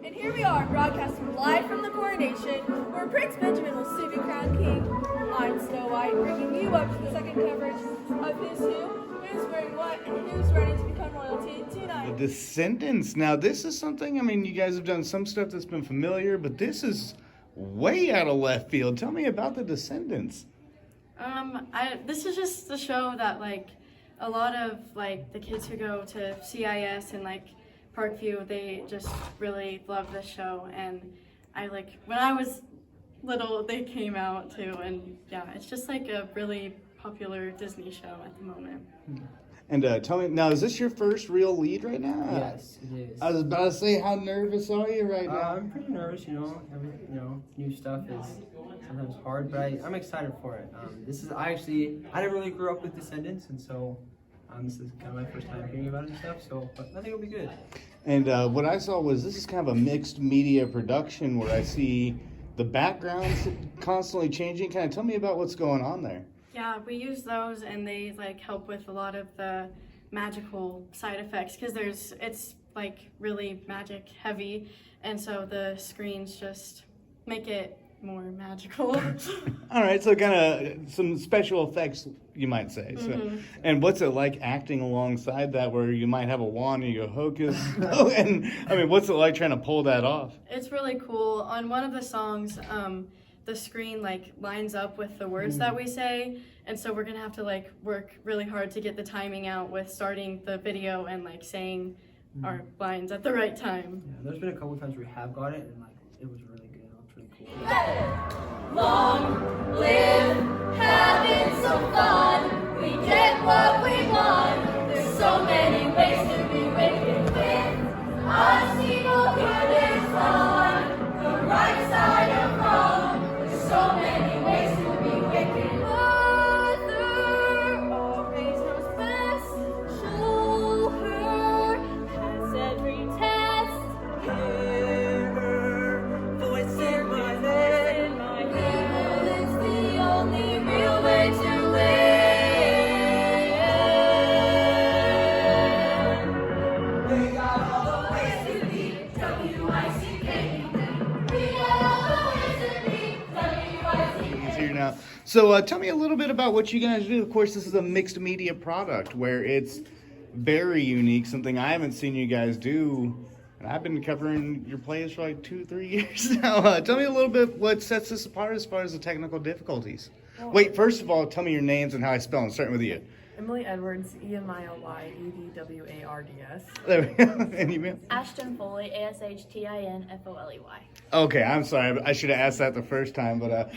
And here we are, broadcasting live from the coronation, where Prince Benjamin will soon be crowned king. I'm Snow White, bringing you up to the second coverage of who's wearing what, and who's ready to become royalty tonight. The Descendants. Now, this is something, I mean, you guys have done some stuff that's been familiar, but this is way out of left field. Tell me about the Descendants. This is just the show that, like, a lot of, like, the kids who go to CIS and, like, Parkview, they just really love this show, and when I was little, they came out too, and yeah, it's just like a really popular Disney show at the moment. And tell me, now, is this your first real lead right now? Yes, it is. I was about to say, how nervous are you right now? I'm pretty nervous, new stuff is sometimes hard, but I'm excited for it. I never really grew up with Descendants, and so this is kind of my first time hearing about it and stuff, but I think it'll be good. And what I saw was this is kind of a mixed media production where I see the backgrounds constantly changing. Kind of tell me about what's going on there. Yeah, we use those, and they like help with a lot of the magical side effects because it's like really magic heavy, and so the screens just make it more magical. All right, so kind of some special effects, you might say. Mm-hmm. So, and what's it like acting alongside that, where you might have a wand and you go hocus? And I mean, what's it like trying to pull that off? It's really cool. On one of the songs, the screen like lines up with the words that we say, and so we're gonna have to like work really hard to get the timing out with starting the video and like saying our lines at the right time. Yeah, there's been a couple times we have got it, and like it was really good. It looked really cool. Long live having some fun. We get what we want. There's so many ways to be wicked with us evil here there's fun. The right side of wrong. There's so many ways to be wicked. Mother always knows best. Show her pass every test. Hear her voice in my head. It's the only real way to live. We got all the ways to be W-I-C-K. We got all the ways to be W-I-C-K. He's here now. So tell me a little bit about what you guys do. Of course, this is a mixed media product where it's very unique, something I haven't seen you guys do. And I've been covering your plays for like 2-3 years now. Tell me a little bit what sets this apart as far as the technical difficulties. Wait, first of all, tell me your names and how I spell them, starting with you. Emily Edwards, EMILYEDWARDS. There we go. And you, ma'am? Ashton Foley, ASHTINFOLEY. Okay, I'm sorry. I should have asked that the first time. But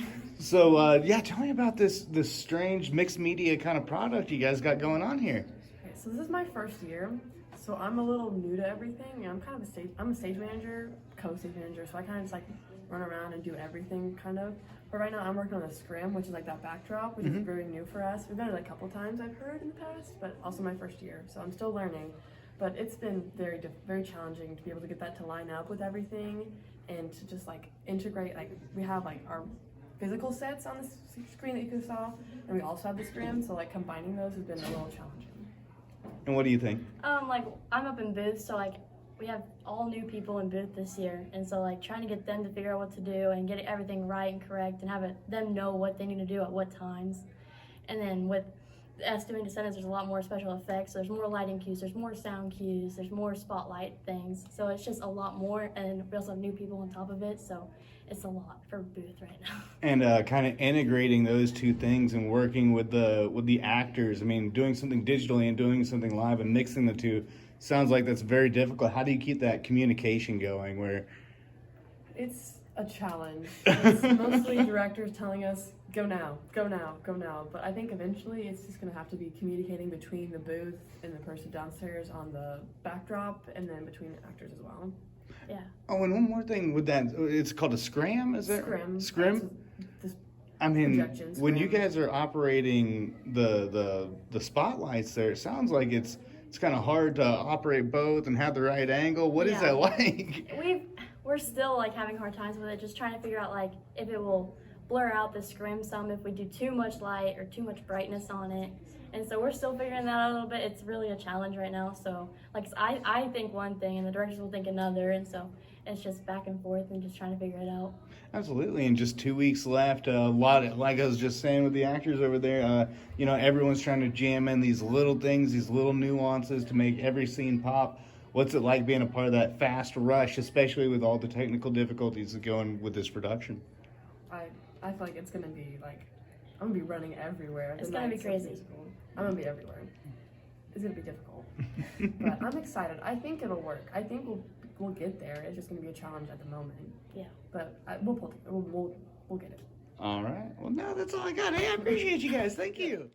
yeah, tell me about this strange mixed media kind of product you guys got going on here. Okay, so this is my first year, so I'm a little new to everything. I'm kind of I'm a stage manager, co-stage manager, so I kind of just like run around and do everything kind of. But right now I'm working on the scrim, which is like that backdrop, which is very new for us. We've done it a couple times, I've heard in the past, but also my first year, so I'm still learning. But it's been very challenging to be able to get that to line up with everything and to just like integrate. Like we have like our physical sets on the screen that you could saw, and we also have the scrim, so like combining those has been a little challenging. And what do you think? Like I'm up in booth, so like we have all new people in booth this year, and so like trying to get them to figure out what to do and get everything right and correct and have them know what they need to do at what times. And then with us doing Descendants, there's a lot more special effects. So there's more lighting cues, there's more sound cues, there's more spotlight things. So it's just a lot more, and we also have new people on top of it, so it's a lot for booth right now. And kind of integrating those two things and working with the actors. I mean, doing something digitally and doing something live and mixing the two sounds like that's very difficult. How do you keep that communication going? Where It's a challenge. It's mostly directors telling us, go now, go now, go now. But I think eventually it's just going to have to be communicating between the booth and the person downstairs on the backdrop, and then between the actors as well. Yeah. Oh, and one more thing with that, it's called a scram, is that? Scrim. Scrim? This I mean, projection when you scrim. guys are operating the spotlights there, it sounds like it's kind of hard to operate both and have the right angle. What is Yeah. that like? We're still like having hard times with it, just trying to figure out like if it will blur out the scrim some if we do too much light or too much brightness on it. And so we're still figuring that out a little bit. It's really a challenge right now. So like I think one thing and the directors will think another, and so it's just back and forth and just trying to figure it out. Absolutely, and just 2 weeks left. A lot, like I was just saying with the actors over there, you know, everyone's trying to jam in these little things, these little nuances to make every scene pop. What's it like being a part of that fast rush, especially with all the technical difficulties that go in with this production? I feel like it's gonna be like I'm gonna be running everywhere. It's The gonna be nights of crazy. musical. I'm gonna be everywhere. It's gonna be difficult, but I'm excited. I think it'll work. I think we'll get there. It's just gonna be a challenge at the moment. Yeah. But we'll get it. All right. Well, no, that's all I got. Hey, I appreciate you guys. Thank you.